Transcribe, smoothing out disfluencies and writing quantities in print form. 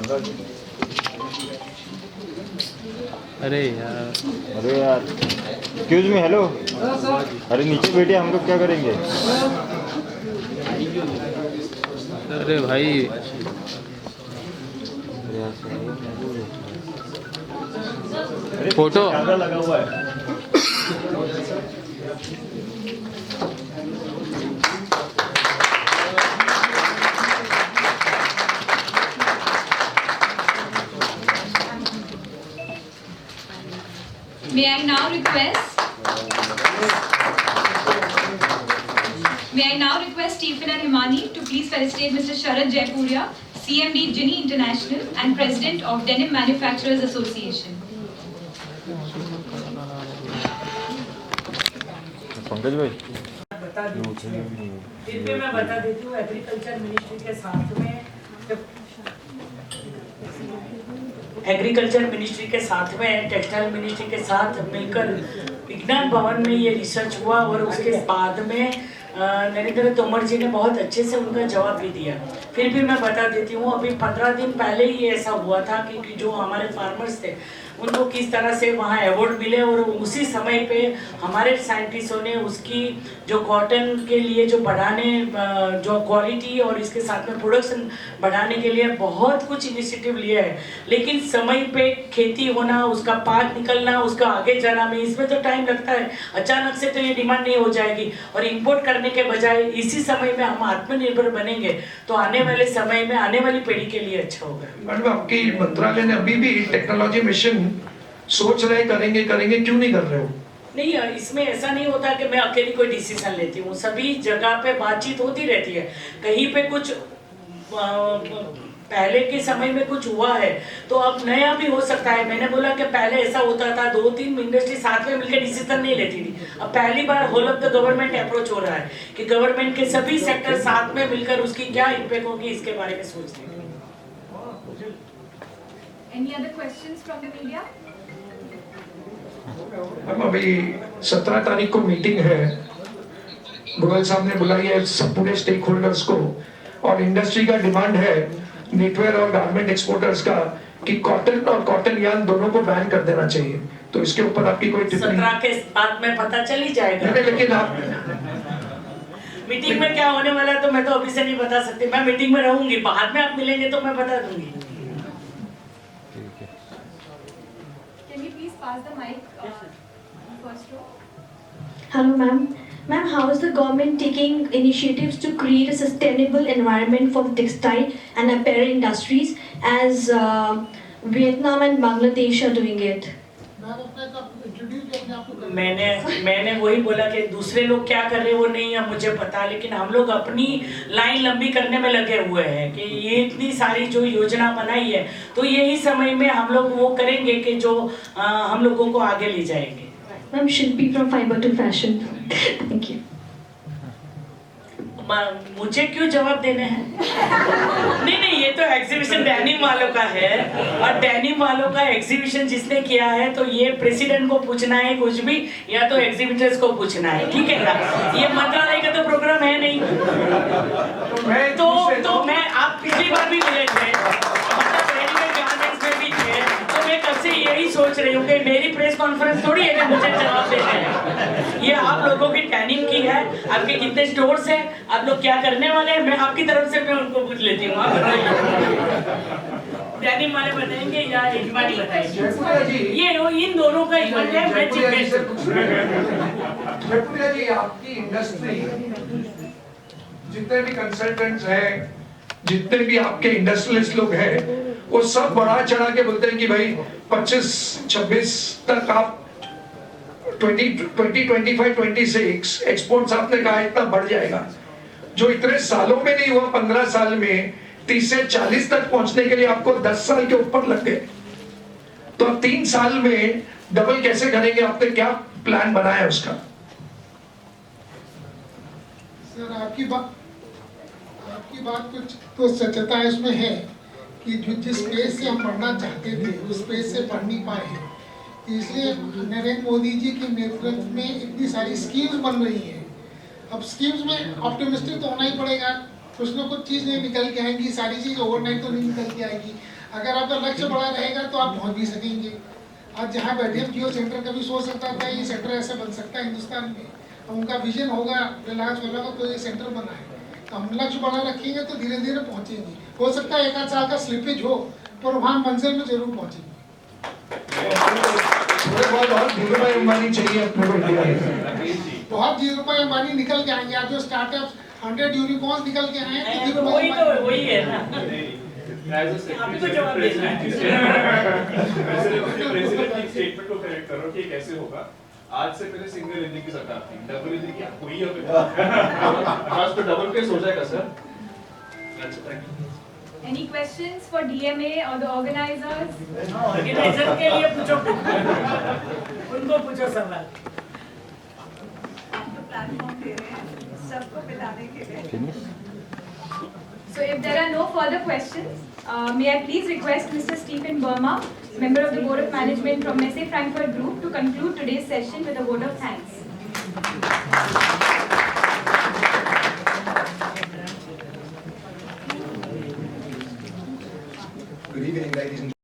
अरे यार, excuse me, hello. अरे नीचे बैठे, हम लोग क्या करेंगे? अरे भाई फोटो लगा हुआ है। May I now request Stephen and Himani to please felicitate Mr. Sharad Jaipuria, CMD Ginny International and President of Denim Manufacturers Association. Pankaj भाई बता दी, फिर भी मैं बता देती हूँ। एग्रीकल्चर मिनिस्ट्री के साथ में टेक्सटाइल मिनिस्ट्री के साथ मिलकर विज्ञान भवन में ये रिसर्च हुआ और उसके बाद में नरेंद्र तोमर जी ने बहुत अच्छे से उनका जवाब भी दिया। फिर भी मैं बता देती हूँ, अभी 15 दिन पहले ही ऐसा हुआ था कि जो हमारे फार्मर्स थे उनको किस तरह से वहाँ अवार्ड मिले और उसी समय पे हमारे साइंटिस्टों ने उसकी जो कॉटन के लिए जो बढ़ाने, जो क्वालिटी और इसके साथ में प्रोडक्शन बढ़ाने के लिए बहुत कुछ इनिशिएटिव लिया है। लेकिन समय पे खेती होना, उसका पाक निकलना, उसका आगे जाना में इसमें तो टाइम लगता है। अचानक से तो ये डिमांड नहीं हो जाएगी और इंपोर्ट करने के बजाय इसी समय में हम आत्मनिर्भर बनेंगे तो आने वाले समय में आने वाली पीढ़ी के लिए अच्छा होगा। मैडम, आपकी मंत्रालय ने अभी भी टेक्नोलॉजी मिशन सोच रहे करेंगे, क्यों नहीं कर रहे हो? नहीं, इसमें ऐसा नहीं होता कि मैं अकेली कोई डिसीजन लेती हूँ। सभी जगह पे बातचीत होती रहती है। कहीं पे कुछ पहले के समय में कुछ हुआ है तो अब नया भी हो सकता है। मैंने बोला कि पहले ऐसा होता था, 2-3 इंडस्ट्री साथ में मिलकर डिसीजन नहीं लेती थी। अब पहली बार whole of the government approach हो रहा है कि गवर्नमेंट के सभी सेक्टर साथ में मिलकर उसकी क्या इम्पैक्ट होगी इसके बारे में सोचते हैं। Any other questions from the media? हम अभी 17 तारीख को मीटिंग है, गोयल साहब ने बुलाई है सब पूरे स्टेक होल्डर्स को, और इंडस्ट्री का डिमांड है नेटवेयर और गारमेंट एक्सपोर्टर्स का कि कॉटन और कॉटन यार्न दोनों को बैन कर देना चाहिए। तो इसके ऊपर आपकी कोई टिप्पणी? 17 के बाद में पता चल ही जाएगा। लेकिन आप मीटिंग में क्या होने वाला है तो मैं तो अभी से नहीं बता सकती। मैं मीटिंग में रहूंगी, बाद में आप मिलेंगे तो मैं बता दूंगी। Can you please pass the mic first row? Hello, ma'am. Ma'am, how is the government taking initiatives to create a sustainable environment for the textile and apparel industries as Vietnam and Bangladesh are doing it? मैंने वही बोला कि दूसरे लोग क्या कर रहे हैं वो नहीं है मुझे पता, लेकिन हम लोग अपनी लाइन लंबी करने में लगे हुए हैं कि ये इतनी सारी जो योजना बनाई है तो यही समय में हम लोग वो करेंगे कि जो हम लोगों को आगे ले जाएंगे। Ma'am, Shilpi from Fiber to Fashion. Thank you. मुझे क्यों जवाब देने हैं? नहीं, ये तो एग्जीबिशन डेनिम वालों का है और डेनिम वालों का एग्जीबिशन जिसने किया है तो ये प्रेसिडेंट को पूछना है कुछ भी या तो एग्जीबिटर्स को पूछना है, ठीक है ना? ये मंत्रालय का तो प्रोग्राम है नहीं। तो मैं आप पिछली बार भी मिले थे, मैं कब से यही सोच रही हूँ कि मेरी प्रेस कॉन्फ्रेंस थोड़ी है कि मुझे जवाब देना है। ये आप लोगों की टैनिंग की है, आपके कितने स्टोर्स हैं, आप लोग क्या करने वाले हैं, मैं आपकी तरफ से मैं उनको पूछ लेती हूँ। आप बताइए, टैनिंग वाले बताएंगे या हिमानी बताएंगे? ये इन दोनों का इवेंट है। मैं जयपुरिया जी, आपकी इंडस्ट्री जितने भी कंसल्टेंट्स हैं, जितने भी आपके इंडस्ट्रियलिस्ट लोग हैं, वो सब बढ़ा चढ़ा के बोलते हैं कि भाई 25-26 तक आप 2025-26 एक्सपोर्ट्स आपने कहा इतना बढ़ जाएगा। जो इतने सालों में नहीं हुआ, 15 साल में 30 से 40 तक पहुंचने के लिए आपको 10 साल के ऊपर लग गए। तो अब 3 साल में डबल कैसे करेंगे? आपने क्या प्लान बनाया है उसका? सर, आपकी बात कुछ तो सच्चाई इसमें है कि जिस स्पेस से हम पढ़ना चाहते थे उस स्पेस से पढ़ नहीं पाए हैं, इसलिए नरेंद्र मोदी जी के नेतृत्व में इतनी सारी स्कीम्स बन रही हैं। अब स्कीम्स में ऑप्टिमिस्टिक तो होना ही पड़ेगा, कुछ ना कुछ चीज़ नहीं निकल के आएंगी, सारी चीज़ ओवरनाइट तो नहीं निकल के आएगी। अगर आपका लक्ष्य बड़ा रहेगा तो आप पहुंच भी सकेंगे। आज जहाँ बैठे हम जियो सेंटर कभी सोच सकता था ये सेंटर ऐसे बन सकता है हिंदुस्तान में, तो उनका विजन होगा रिलायंस वाला का, तो ये सेंटर बना है। तो हम लक्ष्य बड़ा रखेंगे तो धीरे धीरे पहुंचेंगे। हो सकता है 1 आध साल का स्लिपेज हो, पर वहाँ मंजिल में जरूर पहुंचेंगे। बहुत धीरूभाई अंबानी चाहिए अपने को इंडिया में। बहुत धीरूभाई अंबानी निकल के आएंगे। आज जो स्टार्टअप 100 यूनिकॉर्न्स निकल के आए हैं, तो वही धीरूभाई तो अंबानी वही है ना। अभी तो जवाब देना है। प्रेसिडेंट की स्टेटमेंट को करेक्ट करो कि कैसे होगा। आज से पहले सिंगल इंजन की सरकार थी, डबल इंजन की हुई है। आज तो डबल पे हो जाएगा sir. Any questions for DMA or the organizers? Organiser के लिए पूछो, उनको पूछो सवाल। आप तो प्लेटफॉर्म दे रहे हैं सबको बताने के लिए। So if there are no further questions, may I please request Mr. Stephen Burma, member of the Board of Management from Messe Frankfurt Group, to conclude today's session with a vote of thanks.